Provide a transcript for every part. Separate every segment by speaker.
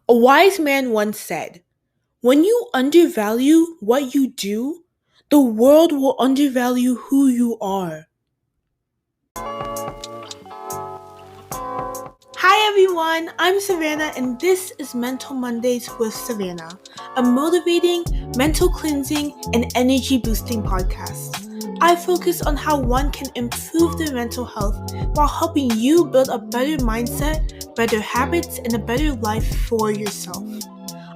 Speaker 1: A wise man once said, "When you undervalue what you do, the world will undervalue who you are." Hi everyone, I'm Savanna and this is Mental Mondays with Savanna, a motivating, mental cleansing, and energy boosting podcast. I focus on how one can improve their mental health while helping you build a better mindset, better habits, and a better life for yourself.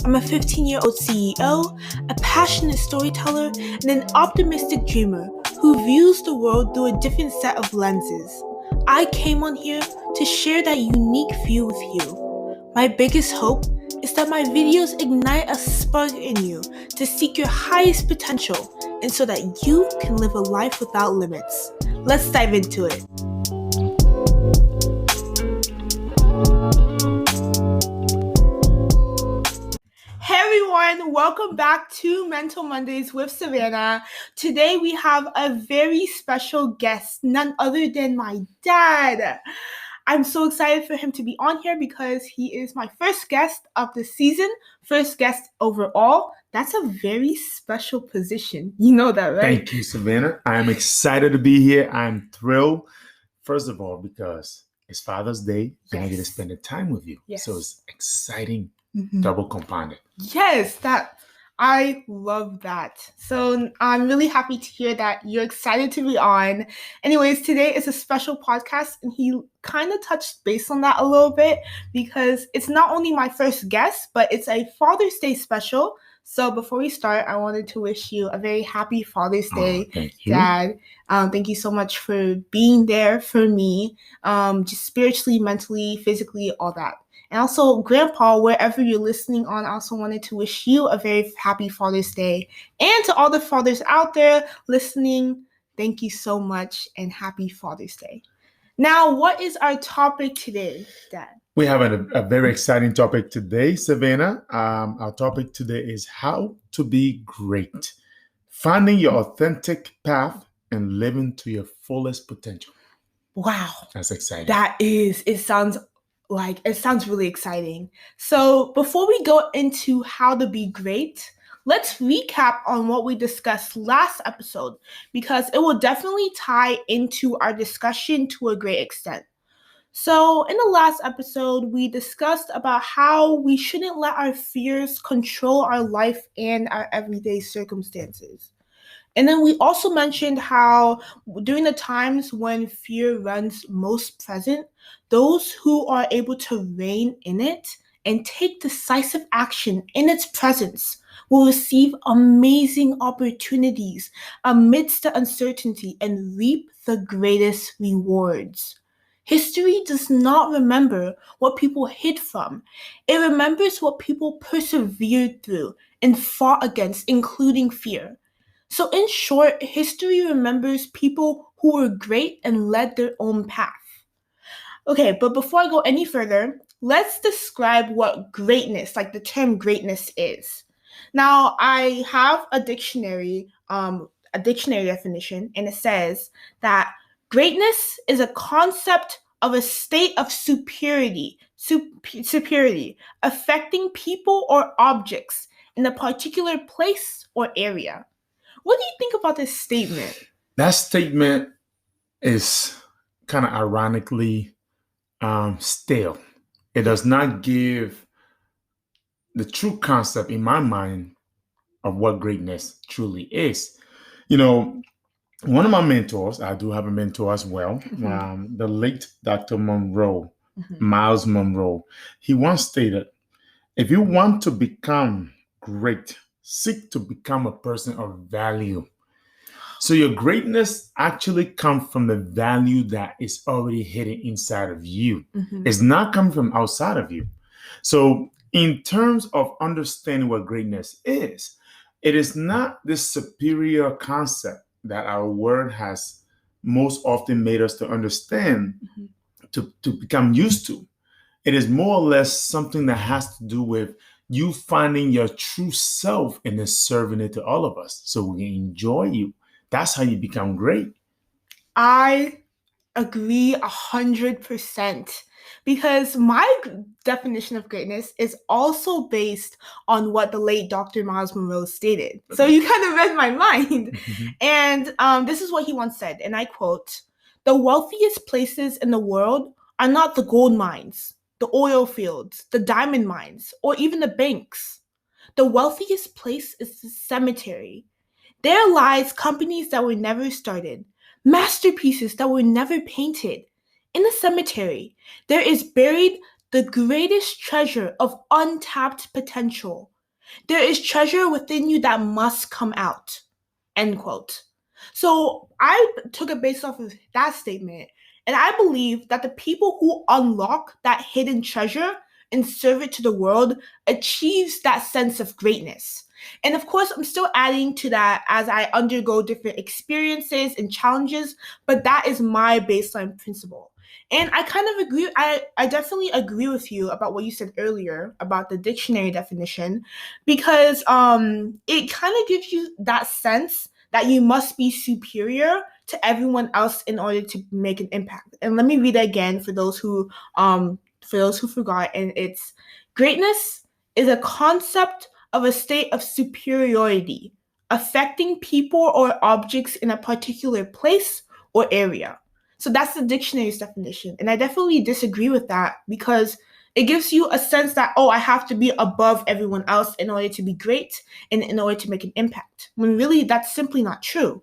Speaker 1: I'm a 15-year-old CEO, a passionate storyteller, and an optimistic dreamer who views the world through a different set of lenses. I came on here to share that unique view with you. My biggest hope is that my videos ignite a spark in you to seek your highest potential and so that you can live a life without limits. Let's dive into it. Hey everyone, welcome back to Mental Mondays with Savanna. Today we have a very special guest, none other than my dad. I'm so excited for him to be on here because he is my first guest of the season, first guest overall. That's a very special position. You know that, right?
Speaker 2: Thank you, Savanna. I'm excited to be here. I'm thrilled, first of all, because it's Father's Day and I get to spend the time with you.
Speaker 1: Yes.
Speaker 2: So it's exciting, double compounded.
Speaker 1: Yes, I love that. So I'm really happy to hear that you're excited to be on. Anyways, today is a special podcast and he kind of touched base on that a little bit because it's not only my first guest, but it's a Father's Day special. So before we start, I wanted to wish you a very happy Father's Day,
Speaker 2: thank you.
Speaker 1: Dad. Thank you so much for being there for me, just spiritually, mentally, physically, all that. And also, Grandpa, wherever you're listening on, I also wanted to wish you a very happy Father's Day. And to all the fathers out there listening, thank you so much and happy Father's Day. Now, what is our topic today, Dad?
Speaker 2: We have a very exciting topic today, Savanna. Our topic today is how to be great. Finding your authentic path and living to your fullest potential.
Speaker 1: Wow.
Speaker 2: That's exciting.
Speaker 1: It sounds really exciting. So before we go into how to be great, let's recap on what we discussed last episode because it will definitely tie into our discussion to a great extent. So in the last episode, we discussed about how we shouldn't let our fears control our life and our everyday circumstances. And then we also mentioned how during the times when fear runs most present, those who are able to rein in it and take decisive action in its presence will receive amazing opportunities amidst the uncertainty and reap the greatest rewards. History does not remember what people hid from. It remembers what people persevered through and fought against, including fear. So in short, history remembers people who were great and led their own path. Okay, but before I go any further, let's describe what greatness, like the term greatness is. Now, I have a dictionary definition, and it says that greatness is a concept of a state of superiority, affecting people or objects in a particular place or area. What do you think about this statement?
Speaker 2: That statement is kind of ironically stale. It does not give the true concept in my mind of what greatness truly is. You know, one of my mentors, I do have a mentor as well, the late Dr. Monroe, Miles Monroe, he once stated, if you want to become great, seek to become a person of value. So your greatness actually comes from the value that is already hidden inside of you. It's not coming from outside of you. So in terms of understanding what greatness is, it is not this superior concept that our world has most often made us to understand, to become used to. It is more or less something that has to do with you finding your true self and then serving it to all of us so we can enjoy you. That's how you become great.
Speaker 1: I agree 100%, because my definition of greatness is also based on what the late Dr. Miles Monroe stated. So you kind of read my mind. And this is what he once said, and I quote, "The wealthiest places in the world are not the gold mines, the oil fields, the diamond mines, or even the banks. The wealthiest place is the cemetery. There lies companies that were never started, masterpieces that were never painted. In the cemetery, there is buried the greatest treasure of untapped potential. There is treasure within you that must come out." End quote. So I took it based off of that statement, and I believe that the people who unlock that hidden treasure and serve it to the world achieves that sense of greatness. And of course, I'm still adding to that as I undergo different experiences and challenges, but that is my baseline principle. And I kind of agree, I definitely agree with you about what you said earlier about the dictionary definition, because it kind of gives you that sense that you must be superior to everyone else in order to make an impact. And let me read it again for those who forgot. And it's: greatness is a concept of a state of superiority affecting people or objects in a particular place or area. So that's the dictionary's definition. And I definitely disagree with that, because it gives you a sense that, oh, I have to be above everyone else in order to be great and in order to make an impact, when really that's simply not true.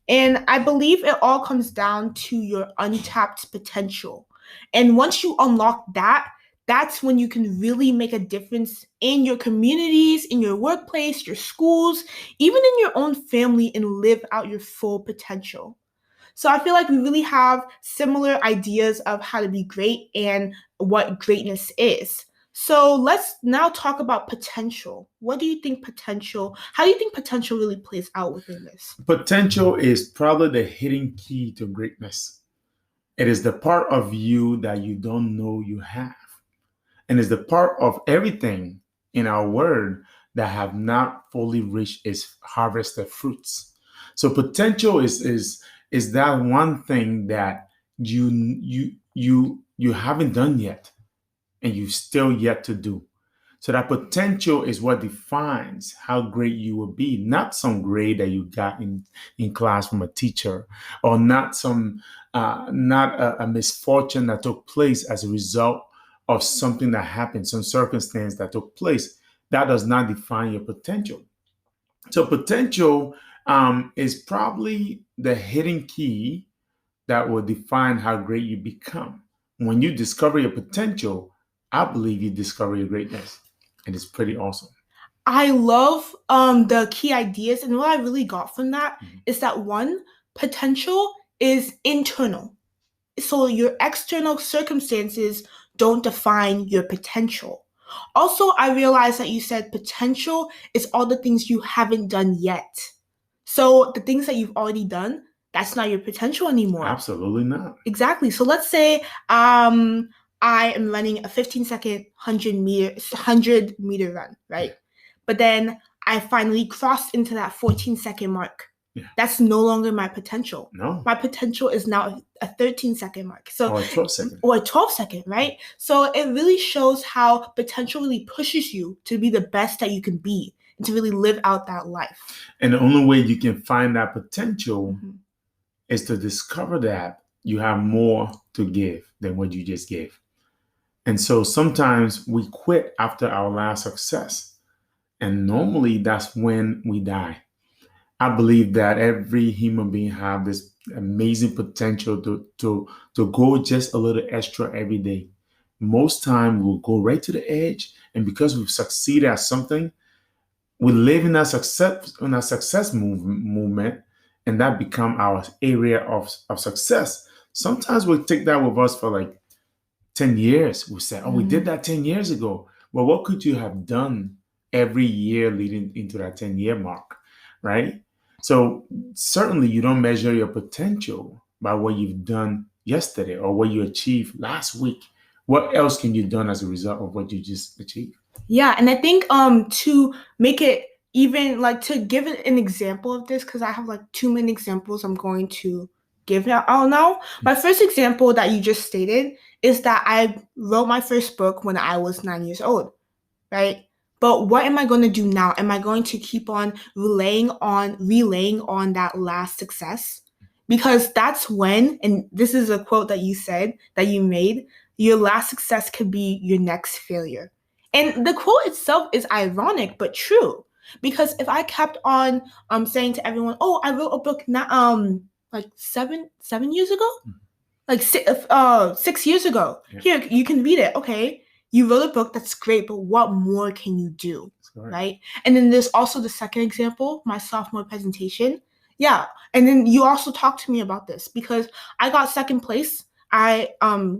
Speaker 1: And I believe it all comes down to your untapped potential. And once you unlock that, that's when you can really make a difference in your communities, in your workplace, your schools, even in your own family, and live out your full potential. So I feel like we really have similar ideas of how to be great and what greatness is. So let's now talk about potential. What do you think potential, how do you think potential really plays out within this?
Speaker 2: Potential is probably the hidden key to greatness. It is the part of you that you don't know you have. And it's the part of everything in our world that have not fully reached its harvested fruits. So potential is that one thing that you haven't done yet, and you still yet to do. So that potential is what defines how great you will be, not some grade that you got in class from a teacher, or not a misfortune that took place as a result of something that happened, some circumstance that took place. That does not define your potential. So potential is probably the hidden key that will define how great you become. When you discover your potential, I believe you discover your greatness. And it's pretty awesome.
Speaker 1: I love the key ideas, and what I really got from that is that, one, potential is internal. So your external circumstances don't define your potential. Also, I realized that you said potential is all the things you haven't done yet. So the things that you've already done, that's not your potential anymore.
Speaker 2: Absolutely not.
Speaker 1: Exactly. So let's say I am running a 15-second 100-meter run, right?
Speaker 2: Yeah.
Speaker 1: But then I finally crossed into that 14-second mark.
Speaker 2: Yeah.
Speaker 1: That's no longer my potential.
Speaker 2: No.
Speaker 1: My potential is now a 13-second mark. So,
Speaker 2: or a 12-second.
Speaker 1: Or a 12-second, right? So it really shows how potential really pushes you to be the best that you can be and to really live out that life.
Speaker 2: And the only way you can find that potential is to discover that you have more to give than what you just gave. And so sometimes we quit after our last success. And normally that's when we die. I believe that every human being have this amazing potential to go just a little extra every day. Most time we'll go right to the edge, and because we've succeeded at something, we live in a success movement, and that become our area of success. Sometimes we'll take that with us for like 10 years. We say, oh, we did that 10 years ago. Well, what could you have done every year leading into that 10-year mark, right? So certainly you don't measure your potential by what you've done yesterday or what you achieved last week. What else can you done as a result of what you just achieved?
Speaker 1: Yeah, and I think to make it even, like, to give it an example of this, because I have like too many examples I'm going to give out now. My first example that you just stated is that I wrote my first book when I was 9 years old, right? But what am I going to do now? Am I going to keep on relaying on that last success? Because that's when, and this is a quote that you said, that you made, your last success could be your next failure. And the quote itself is ironic, but true. Because if I kept on saying to everyone, oh, I wrote a book like seven years ago? Like 6 years ago.
Speaker 2: Yeah.
Speaker 1: Here, you can read it. Okay, you wrote a book, that's great, but what more can you do? Right? And then there's also the second example, my sophomore presentation. Yeah, and then you also talked to me about this because I got second place. I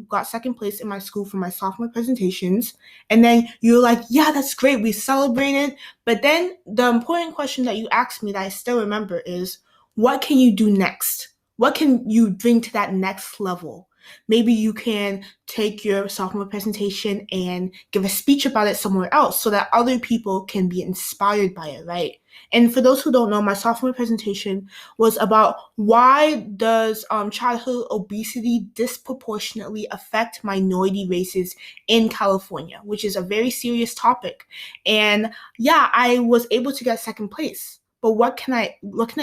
Speaker 1: got second place in my school for my sophomore presentations, and then you were like, yeah, that's great, we celebrated. But then the important question that you asked me that I still remember is, what can you do next? What can you bring to that next level? Maybe you can take your sophomore presentation and give a speech about it somewhere else so that other people can be inspired by it, right? And for those who don't know, my sophomore presentation was about why does childhood obesity disproportionately affect minority races in California, which is a very serious topic. And yeah, I was able to get second place. But what can I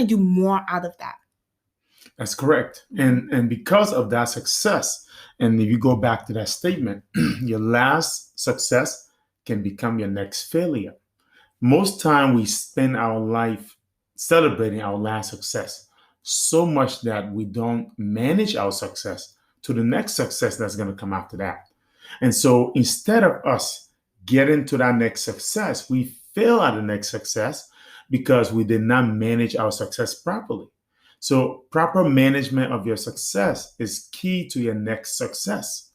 Speaker 1: do more out of that?
Speaker 2: That's correct. And because of that success, and if you go back to that statement, your last success can become your next failure. Most time we spend our life celebrating our last success so much that we don't manage our success to the next success that's going to come after that. And so instead of us getting to that next success, we fail at the next success because we did not manage our success properly. So proper management of your success is key to your next success.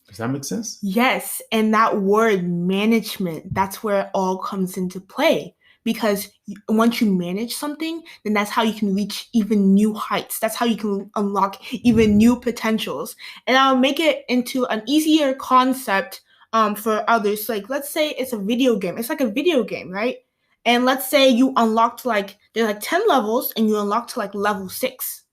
Speaker 2: Does that make sense?
Speaker 1: Yes, and that word management, that's where it all comes into play. Because once you manage something, then that's how you can reach even new heights. That's how you can unlock even new potentials. And I'll make it into an easier concept for others. Like, let's say it's a video game. It's like a video game, right? And let's say you unlocked there's like 10 levels and you unlocked to like level 6.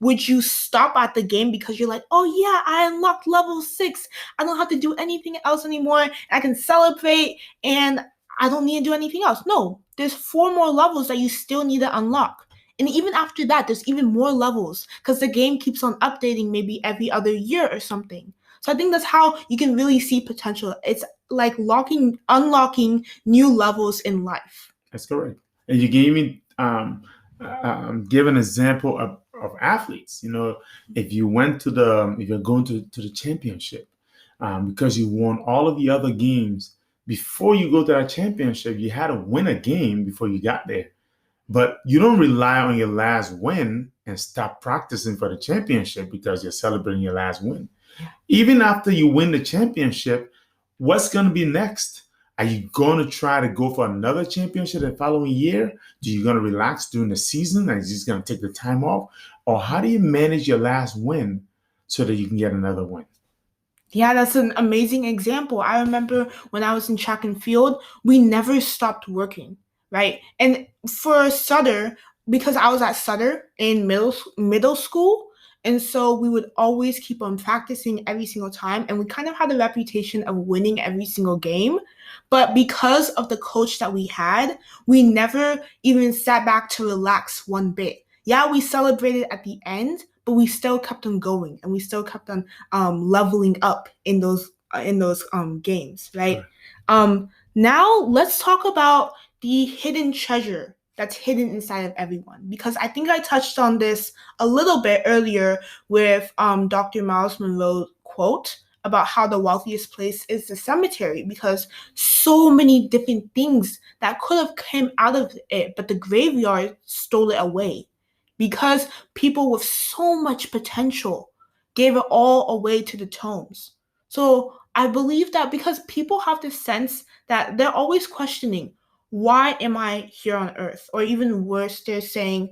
Speaker 1: Would you stop at the game because you're like, oh yeah, I unlocked level 6. I don't have to do anything else anymore. I can celebrate and I don't need to do anything else. No, there's 4 more levels that you still need to unlock. And even after that, there's even more levels because the game keeps on updating maybe every other year or something. So I think that's how you can really see potential. It's like unlocking new levels in life.
Speaker 2: That's correct. And you gave me give an example of athletes. You know, if you're going to the championship, because you won all of the other games, before you go to that championship, you had to win a game before you got there. But you don't rely on your last win and stop practicing for the championship because you're celebrating your last win. Even after you win the championship, what's going to be next? Are you going to try to go for another championship the following year? Do you going to relax during the season and you're just going to take the time off? Or how do you manage your last win so that you can get another win?
Speaker 1: Yeah, that's an amazing example. I remember when I was in track and field, we never stopped working, right? And for Sutter, because I was at Sutter in middle school, and so we would always keep on practicing every single time, and we kind of had a reputation of winning every single game. But because of the coach that we had, we never even sat back to relax one bit. Yeah, we celebrated at the end, but we still kept on going and we still kept on leveling up in those games, right? Now let's talk about the hidden treasure that's hidden inside of everyone, because I think I touched on this a little bit earlier with Dr. Miles Monroe's quote about how the wealthiest place is the cemetery, because so many different things that could have come out of it, but the graveyard stole it away. Because people with so much potential gave it all away to the tombs. So I believe that because people have this sense that they're always questioning, why am I here on earth? Or even worse, they're saying,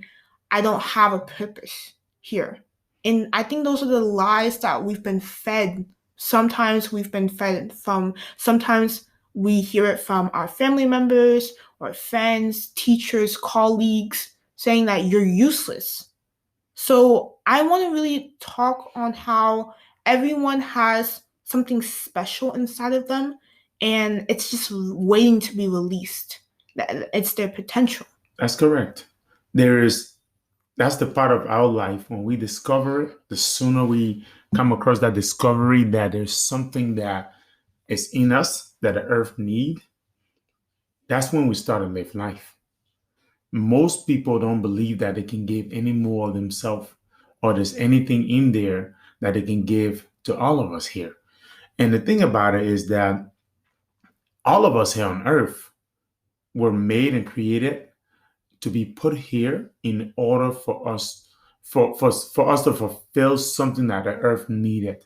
Speaker 1: I don't have a purpose here. And I think those are the lies that we've been fed. Sometimes we hear it from our family members or friends, teachers, colleagues, saying that you're useless. So I want to really talk on how everyone has something special inside of them, and it's just waiting to be released. It's their potential.
Speaker 2: That's correct. There is That's the part of our life when we discover it. The sooner we come across that discovery that there's something that is in us that the earth need, that's when we start to live life. Most people don't believe that they can give any more of themselves or there's anything in there that they can give to all of us here. And the thing about it is that all of us here on earth were made and created to be put here in order for us for us to fulfill something that the earth needed.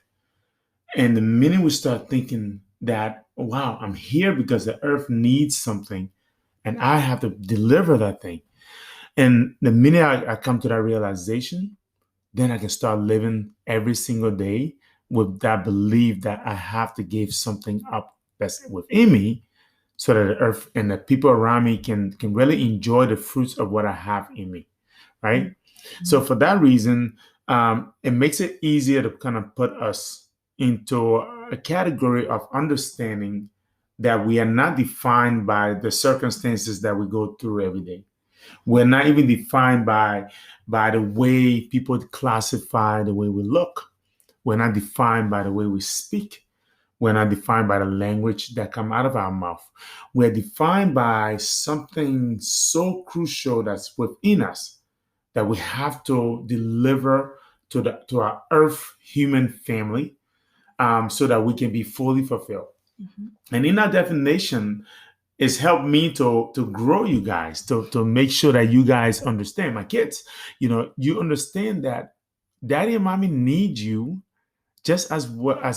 Speaker 2: And the minute we start thinking that, wow, I'm here because the earth needs something and I have to deliver that thing. And the minute I come to that realization, then I can start living every single day with that belief that I have to give something up that's within me so that the earth and the people around me can really enjoy the fruits of what I have in me, right? So for that reason, it makes it easier to kind of put us into a category of understanding that we are not defined by the circumstances that we go through every day. We're not even defined by the way people classify the way we look. We're not defined by the way we speak. We're not defined by the language that come out of our mouth. We're defined by something so crucial that's within us that we have to deliver to our earth human family, so that we can be fully fulfilled. And in that definition, it's helped me to grow you guys, to make sure that you guys understand, my kids, you understand that daddy and mommy need you just as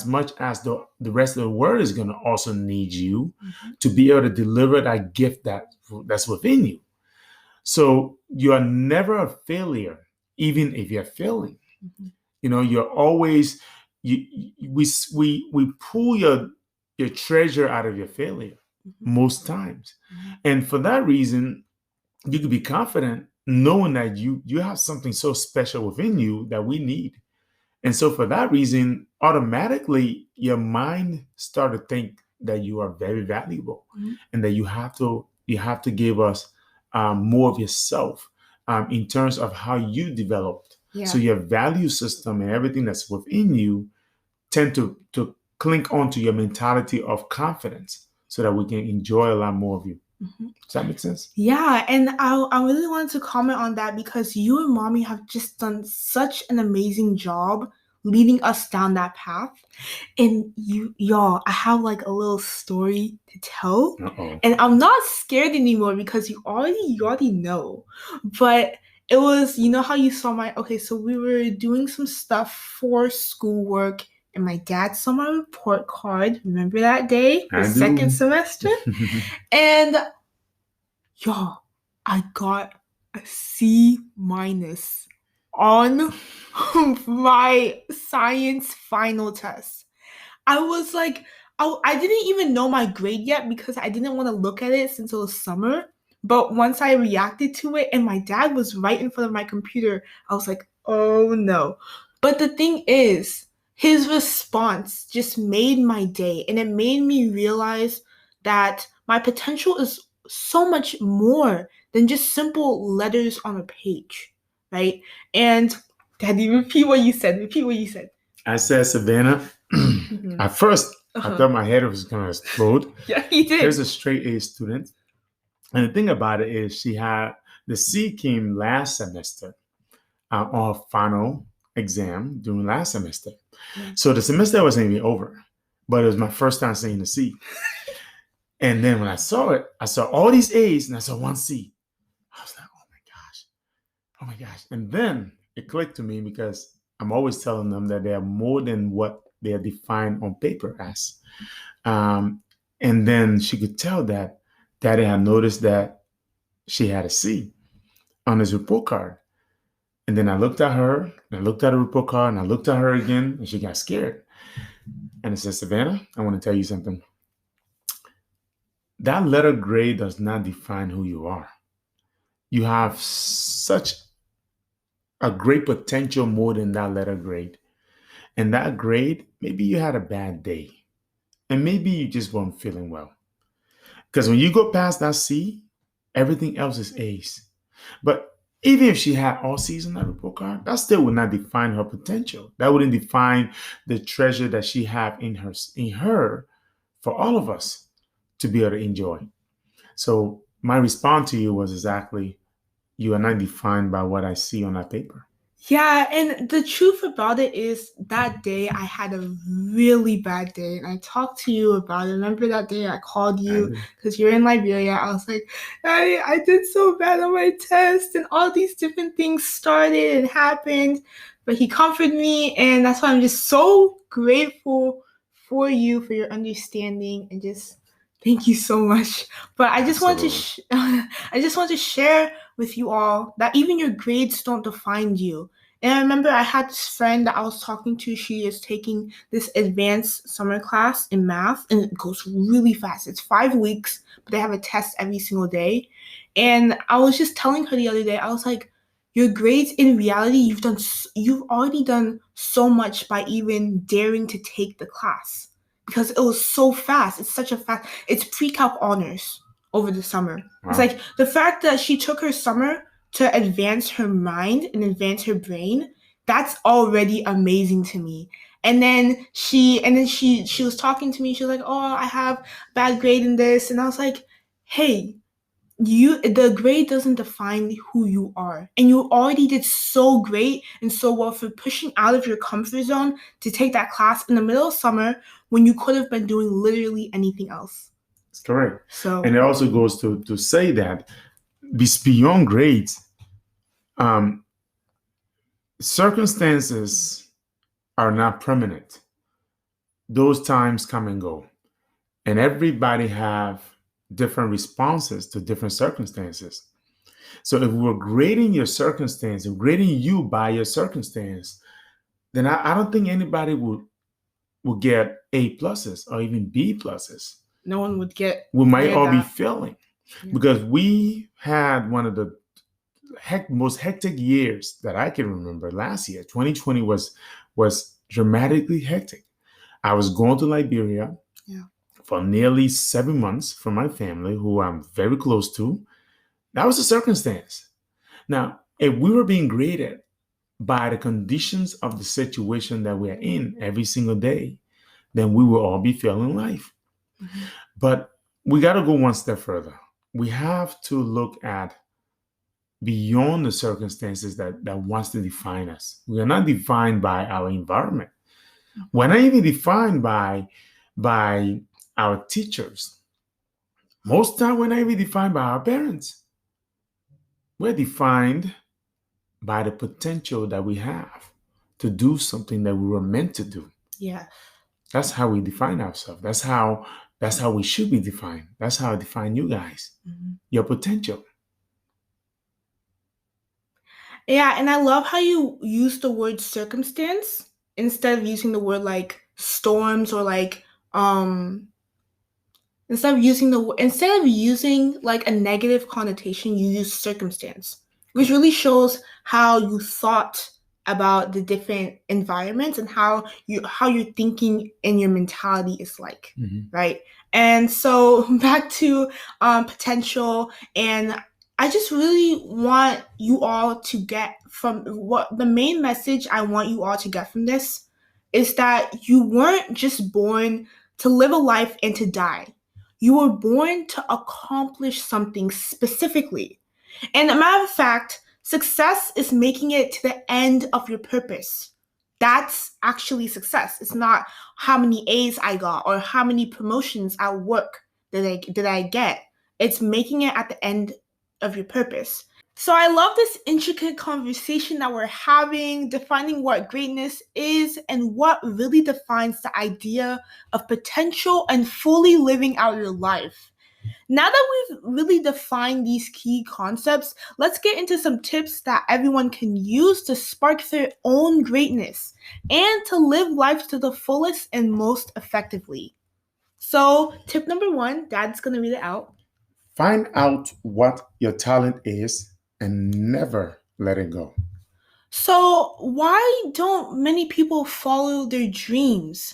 Speaker 2: much as the rest of the world is going to also need you to be able to deliver that gift that's within you. So you are never a failure, even if you're failing. You're always we pull your treasure out of your failure most times. And for that reason, you can be confident knowing that you have something so special within you that we need. And so for that reason, automatically your mind start to think that you are very valuable and that you have to give us more of yourself, in terms of how you developed.
Speaker 1: Yeah.
Speaker 2: So your value system and everything that's within you tend to clink onto your mentality of confidence so that we can enjoy a lot more of you. Does that make sense?
Speaker 1: Yeah, and I really wanted to comment on that because you and mommy have just done such an amazing job leading us down that path. And y'all, I have like a little story to tell.
Speaker 2: Uh-oh.
Speaker 1: And I'm not scared anymore because you already know. But it was, how you saw so we were doing some stuff for schoolwork and my dad saw my report card. Remember that day? The second semester? And y'all, I got a C minus on my science final test. I was like, I didn't even know my grade yet because I didn't want to look at it since it was summer. But once I reacted to it and my dad was right in front of my computer, I was like, oh no. But the thing is, his response just made my day, and it made me realize that my potential is so much more than just simple letters on a page, right? And Daddy, repeat what you said.
Speaker 2: I said, Savanna, at first, I thought my head was going to explode.
Speaker 1: Yeah, he did.
Speaker 2: Here's a straight A student. And the thing about it is the C came last semester on her final exam during last semester. So the semester wasn't even over, but it was my first time seeing the C. And then when I saw it, I saw all these A's and I saw one C. I was like, oh my gosh. And then it clicked to me because I'm always telling them that they are more than what they are defined on paper as. And then she could tell that Daddy had noticed that she had a C on his report card. And then I looked at her, and I looked at the report card, and I looked at her again, and she got scared. And I said, Savanna, I want to tell you something. That letter grade does not define who you are. You have such a great potential more than that letter grade. And that grade, maybe you had a bad day. And maybe you just weren't feeling well. Because when you go past that C, everything else is A's. But even if she had all C's on that report card, that still would not define her potential. That wouldn't define the treasure that she have in her for all of us to be able to enjoy. So my response to you was exactly, you are not defined by what I see on that paper.
Speaker 1: Yeah, and the truth about it is that day I had a really bad day, and I talked to you about it. Remember that day I called you because you're in Liberia? I was like, I did so bad on my test, and all these different things started and happened. But he comforted me, and that's why I'm just so grateful for you, for your understanding, and just thank you so much. But I just want to I just want to share with you all that even your grades don't define you. And I remember I had this friend that I was talking to. She is taking this advanced summer class in math, and it goes really fast. It's 5 weeks, but they have a test every single day. And I was just telling her the other day, I was like, your grades in reality, you've already done so much by even daring to take the class because it was so fast. It's pre-calc honors over the summer. Wow. It's like the fact that she took her summer to advance her mind and advance her brain, that's already amazing to me. And then she was talking to me. She was like, "Oh, I have bad grade in this," and I was like, "Hey, the grade doesn't define who you are, and you already did so great and so well for pushing out of your comfort zone to take that class in the middle of summer when you could have been doing literally anything else."
Speaker 2: That's correct. So, and it also goes to say that beyond grades, circumstances are not permanent. Those times come and go, and everybody have different responses to different circumstances. So if we're grading your circumstance and grading you by your circumstance, then I don't think anybody will get A pluses or even B pluses.
Speaker 1: No one would get.
Speaker 2: We might all be failing because we had one of the most hectic years that I can remember. Last year, 2020 was dramatically hectic. I was going to Liberia for nearly 7 months from my family, who I'm very close to. That was a circumstance. Now, if we were being graded by the conditions of the situation that we're in every single day, then we will all be failing life. Mm-hmm. But we got to go one step further. We have to look at beyond the circumstances that wants to define us. We are not defined by our environment. We're not even defined by our teachers. Most of the time, we're not even defined by our parents. We're defined by the potential that we have to do something that we were meant to do.
Speaker 1: Yeah.
Speaker 2: That's how we define ourselves. That's how we should be defined. That's how I define you guys. Mm-hmm. Your potential.
Speaker 1: Yeah, and I love how you use the word circumstance instead of using the word like storms or like instead of using like a negative connotation, you use circumstance, which really shows how you thought about the different environments and how your thinking and your mentality is like, mm-hmm. right? And so back to potential, and I just really want you all to get from what the main message I want you all to get from this is that you weren't just born to live a life and to die. You were born to accomplish something specifically. And a matter of fact, success is making it to the end of your purpose. That's actually success. It's not how many A's I got or how many promotions at work did I get. It's making it at the end of your purpose. So I love this intricate conversation that we're having, defining what greatness is and what really defines the idea of potential and fully living out your life. Now that we've really defined these key concepts, let's get into some tips that everyone can use to spark their own greatness and to live life to the fullest and most effectively. So, tip number 1, Dad's going to read it out.
Speaker 2: Find out what your talent is and never let it go.
Speaker 1: So, why don't many people follow their dreams?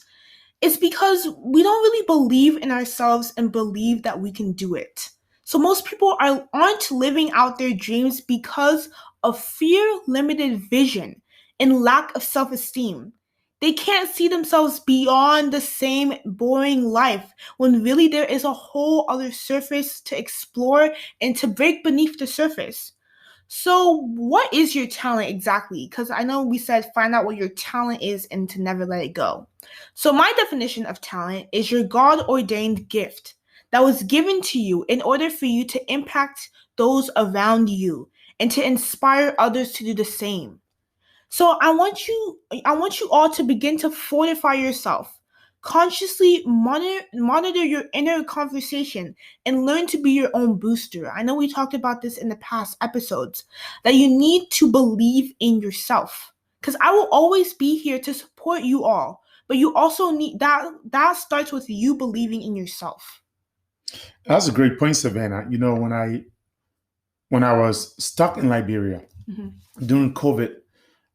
Speaker 1: It's because we don't really believe in ourselves and believe that we can do it. So, most people aren't living out their dreams because of fear, limited vision, and lack of self esteem. They can't see themselves beyond the same boring life when really there is a whole other surface to explore and to break beneath the surface. So, what is your talent exactly? Because I know we said find out what your talent is and to never let it go. So, my definition of talent is your God ordained gift that was given to you in order for you to impact those around you and to inspire others to do the same. So I want you all to begin to fortify yourself. Consciously monitor your inner conversation and learn to be your own booster. I know we talked about this in the past episodes that you need to believe in yourself cuz I will always be here to support you all. But you also need that starts with you believing in yourself.
Speaker 2: That's a great point, Savannah. When I was stuck in Liberia
Speaker 1: Mhm.
Speaker 2: during COVID,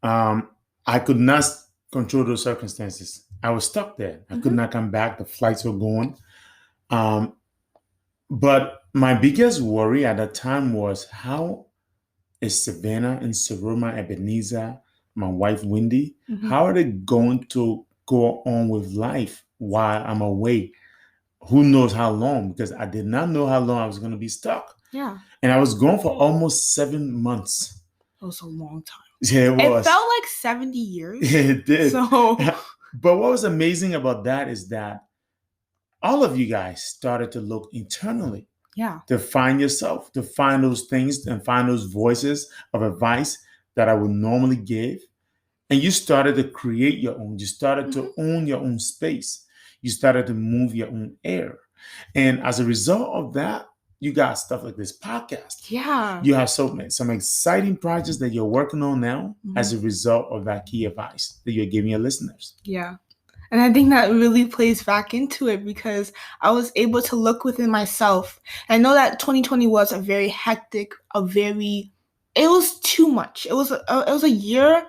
Speaker 2: um, I could not control those circumstances. I was stuck there. I could
Speaker 1: Mhm.
Speaker 2: not come back. The flights were going. Um, but my biggest worry at that time was how is Savannah and Saroma Ebenezer, my wife Wendy,
Speaker 1: Mhm.
Speaker 2: how are they going to go on with life while I'm away? Who knows how long? Because I did not know how long I was going to be stuck.
Speaker 1: Yeah.
Speaker 2: And I was gone for almost 7 months.
Speaker 1: It was a long time.
Speaker 2: Yeah, it
Speaker 1: It
Speaker 2: was.
Speaker 1: felt like 70 years.
Speaker 2: It did.
Speaker 1: So,
Speaker 2: But what was amazing about that is that all of you guys started to look internally
Speaker 1: yeah.
Speaker 2: to find yourself, to find those things and find those voices of advice that I would normally give. And you started to create your own. You started to own your own space. You started to move your own air. And as a result of that, you got stuff like this podcast.
Speaker 1: Yeah.
Speaker 2: You have some exciting projects that you're working on now as a
Speaker 1: Mhm.
Speaker 2: result of that key advice that you're giving your listeners.
Speaker 1: Yeah. And I think that really plays back into it because I was able to look within myself. I know that 2020 was a very hectic, it was too much. It was a year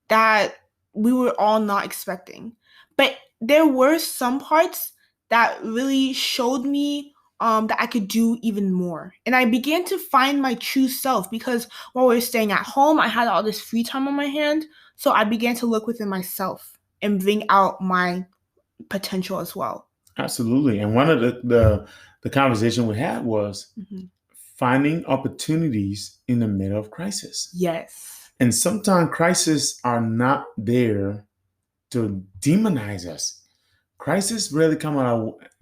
Speaker 1: that we were all not expecting. But there were some parts that really showed me that I could do even more. And I began to find my true self because while we were staying at home, I had all this free time on my hand. So I began to look within myself and bring out my potential as well.
Speaker 2: Absolutely. And one of the conversation we had was
Speaker 1: Mhm.
Speaker 2: finding opportunities in the middle of crisis.
Speaker 1: Yes.
Speaker 2: And sometimes crises are not there to demonize us. Crisis really come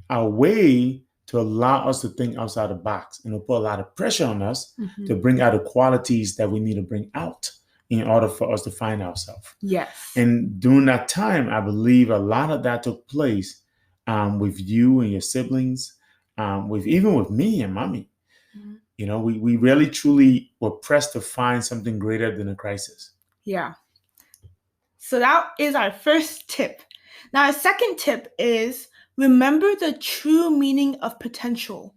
Speaker 2: our way to allow us to think outside the box and to put a lot of pressure on us to
Speaker 1: Mhm.
Speaker 2: bring out the qualities that we need to bring out in order for us to find ourselves.
Speaker 1: Yes.
Speaker 2: And during that time, I believe a lot of that took place with you and your siblings, with me and mommy.
Speaker 1: Mhm.
Speaker 2: We really truly were pressed to find something greater than a crisis.
Speaker 1: Yeah. So that is our first tip. Now, our second tip is remember the true meaning of potential.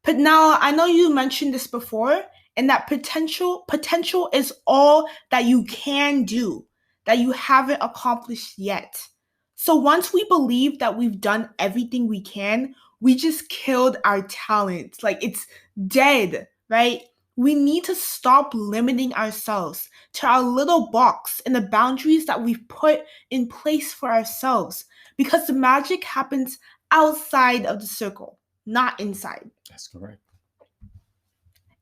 Speaker 1: But now I know you mentioned this before, and that potential is all that you can do, that you haven't accomplished yet. So once we believe that we've done everything we can, we just killed our talent. Like it's dead, right? We need to stop limiting ourselves to our little box and the boundaries that we've put in place for ourselves because the magic happens outside of the circle, not inside.
Speaker 2: That's correct.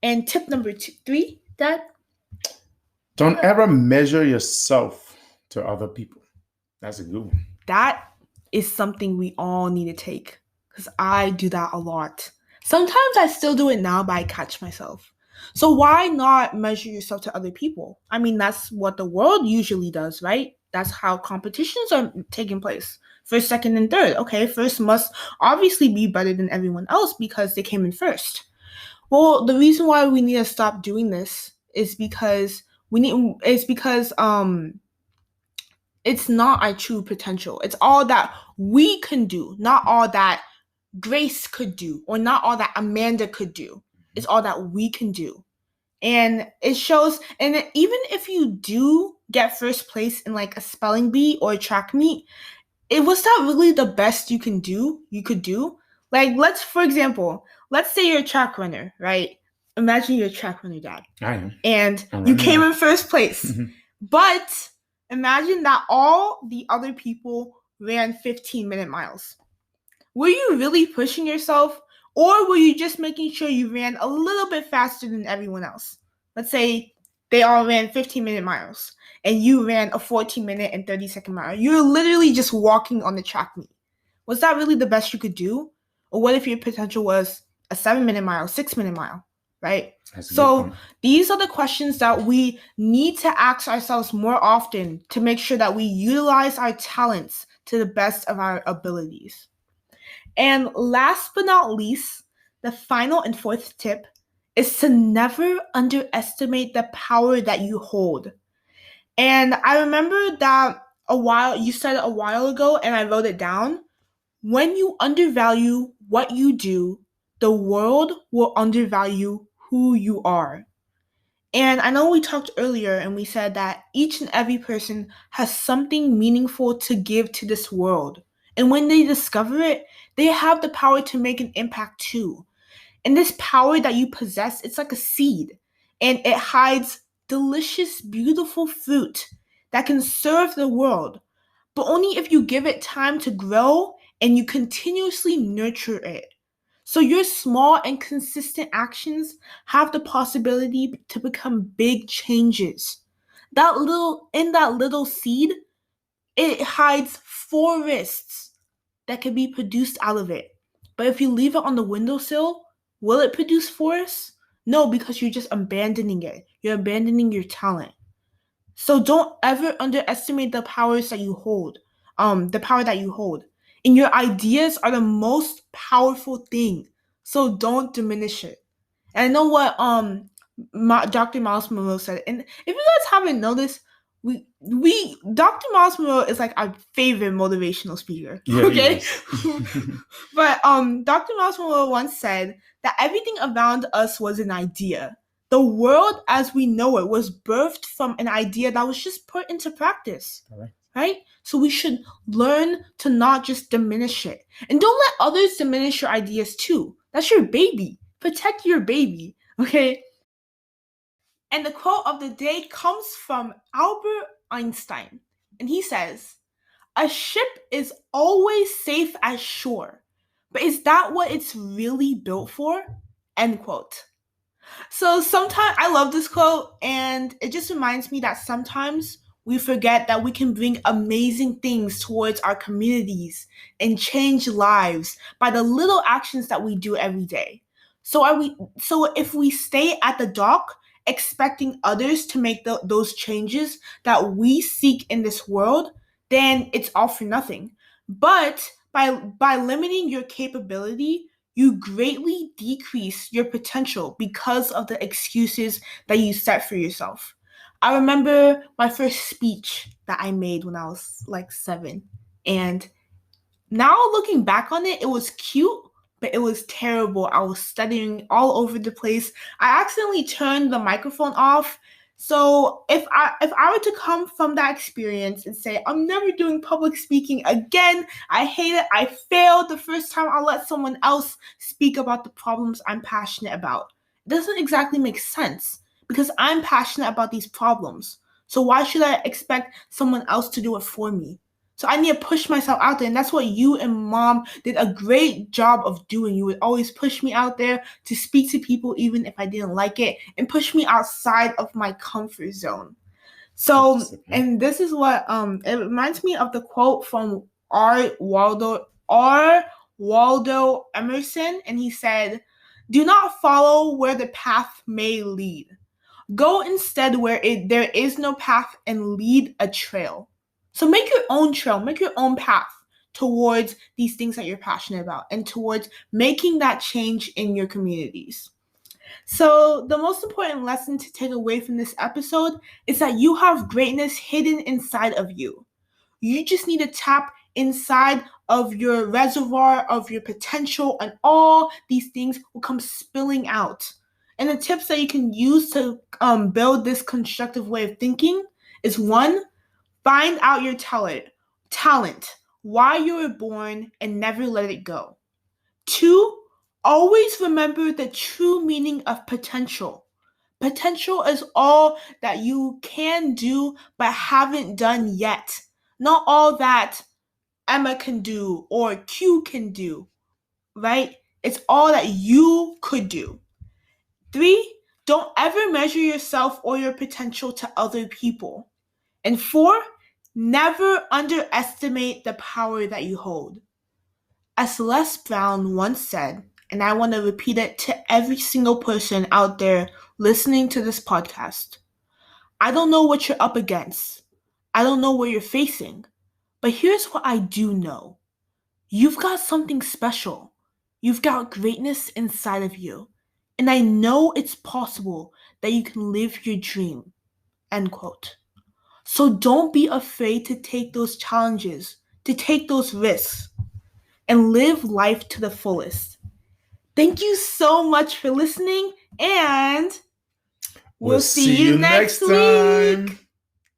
Speaker 1: And tip number three, Dad,
Speaker 2: Don't ever measure yourself to other people. That's a good one.
Speaker 1: that is something we all need to take because I do that a lot. Sometimes I still do it now, but I catch myself. So why not measure yourself to other people? I mean, that's what the world usually does, right? That's how competitions are taking place. First, second, and third. Okay, first must obviously be better than everyone else because they came in first. Well, the reason why we need to stop doing this is because it's not our true potential. It's all that we can do, not all that Grace could do, or not all that Amanda could do. It's all that we can do. And it shows, and even if you do get first place in like a spelling bee or a track meet, was that really the best you could do? Like, for example, let's say you're a track runner, right? Imagine you're a track runner, Dad.
Speaker 2: I am.
Speaker 1: And
Speaker 2: I'm
Speaker 1: you
Speaker 2: running
Speaker 1: came
Speaker 2: now.
Speaker 1: in first place. But imagine that all the other people ran 15-minute miles. Were you really pushing yourself, or were you just making sure you ran a little bit faster than everyone else? Let's say they all ran 15-minute miles, and you ran a 14-minute and 30-second mile. You're literally just walking on the track meet. Was that really the best you could do? Or what if your potential was a 7-minute mile, 6-minute mile, right? So these are the questions that we need to ask ourselves more often to make sure that we utilize our talents to the best of our abilities. And last but not least, the final and fourth tip is to never underestimate the power that you hold. And I remember that you said it a while ago, and I wrote it down. When you undervalue what you do, the world will undervalue who you are. And I know we talked earlier and we said that each and every person has something meaningful to give to this world. And when they discover it, they have the power to make an impact too. And this power that you possess, it's like a seed, and it hides delicious, beautiful fruit that can serve the world, but only if you give it time to grow and you continuously nurture it. So your small and consistent actions have the possibility to become big changes. In that little seed, it hides forests that can be produced out of it. But if you leave it on the windowsill, will it produce forests? No, because you're just abandoning it. You're abandoning your talent. So don't ever underestimate the powers that you hold. The power that you hold. And your ideas are the most powerful thing. So don't diminish it. And I know what Dr. Miles Monroe said. And if you guys haven't noticed, Dr. Miles Monroe is like our favorite motivational speaker.
Speaker 2: Yeah,
Speaker 1: okay? But Dr. Miles Monroe once said that everything around us was an idea. The world as we know it was birthed from an idea that was just put into practice.
Speaker 2: Correct.
Speaker 1: Right? So we should learn to not just diminish it. And don't let others diminish your ideas too. That's your baby. Protect your baby. Okay? And the quote of the day comes from Albert Einstein. And he says, "A ship is always safe at shore. But is that what it's really built for?" End quote. So sometimes I love this quote, and it just reminds me that sometimes we forget that we can bring amazing things towards our communities and change lives by the little actions that we do every day. So if we stay at the dock expecting others to make those changes that we seek in this world, then it's all for nothing. But by limiting your capability, you greatly decrease your potential because of the excuses that you set for yourself. I remember my first speech that I made when I was like 7. And now looking back on it, it was cute, but it was terrible. I was stuttering all over the place. I accidentally turned the microphone off. So if I were to come from that experience and say, I'm never doing public speaking again, I hate it, I failed the first time, I'll let someone else speak about the problems I'm passionate about. It doesn't exactly make sense because I'm passionate about these problems. So why should I expect someone else to do it for me? So I need to push myself out there. And that's what you and Mom did a great job of doing. You would always push me out there to speak to people even if I didn't like it, and push me outside of my comfort zone. So, and this is what it reminds me of the quote from R. Waldo Emerson, and he said, "Do not follow where the path may lead. Go instead where there is no path and lead a trail." So make your own trail, make your own path towards these things that you're passionate about and towards making that change in your communities. So the most important lesson to take away from this episode is that you have greatness hidden inside of you. You just need to tap inside of your reservoir of your potential, and all these things will come spilling out. And the tips that you can use to build this constructive way of thinking is 1, find out your talent, why you were born, and never let it go. 2, always remember the true meaning of potential. Potential is all that you can do but haven't done yet. Not all that Emma can do or Q can do, right? It's all that you could do. 3, don't ever measure yourself or your potential to other people. And 4, never underestimate the power that you hold. As Celeste Brown once said, and I want to repeat it to every single person out there listening to this podcast, I don't know what you're up against. I don't know what you're facing. But here's what I do know. You've got something special. You've got greatness inside of you. And I know it's possible that you can live your dream. End quote. So don't be afraid to take those challenges, to take those risks, and live life to the fullest. Thank you so much for listening, and we'll see you next
Speaker 2: time.
Speaker 1: week.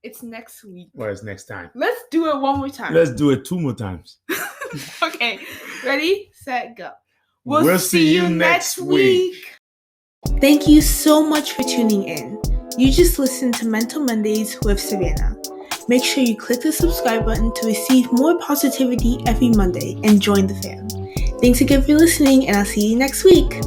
Speaker 1: It's next week.
Speaker 2: Well, it's next time.
Speaker 1: Let's do it one more time.
Speaker 2: Let's do it 2 more times.
Speaker 1: Okay, ready, set, go.
Speaker 2: We'll see you next week.
Speaker 1: Thank you so much for tuning in. You just listened to Mental Mondays with Savanna. Make sure you click the subscribe button to receive more positivity every Monday and join the fam. Thanks again for listening, and I'll see you next week.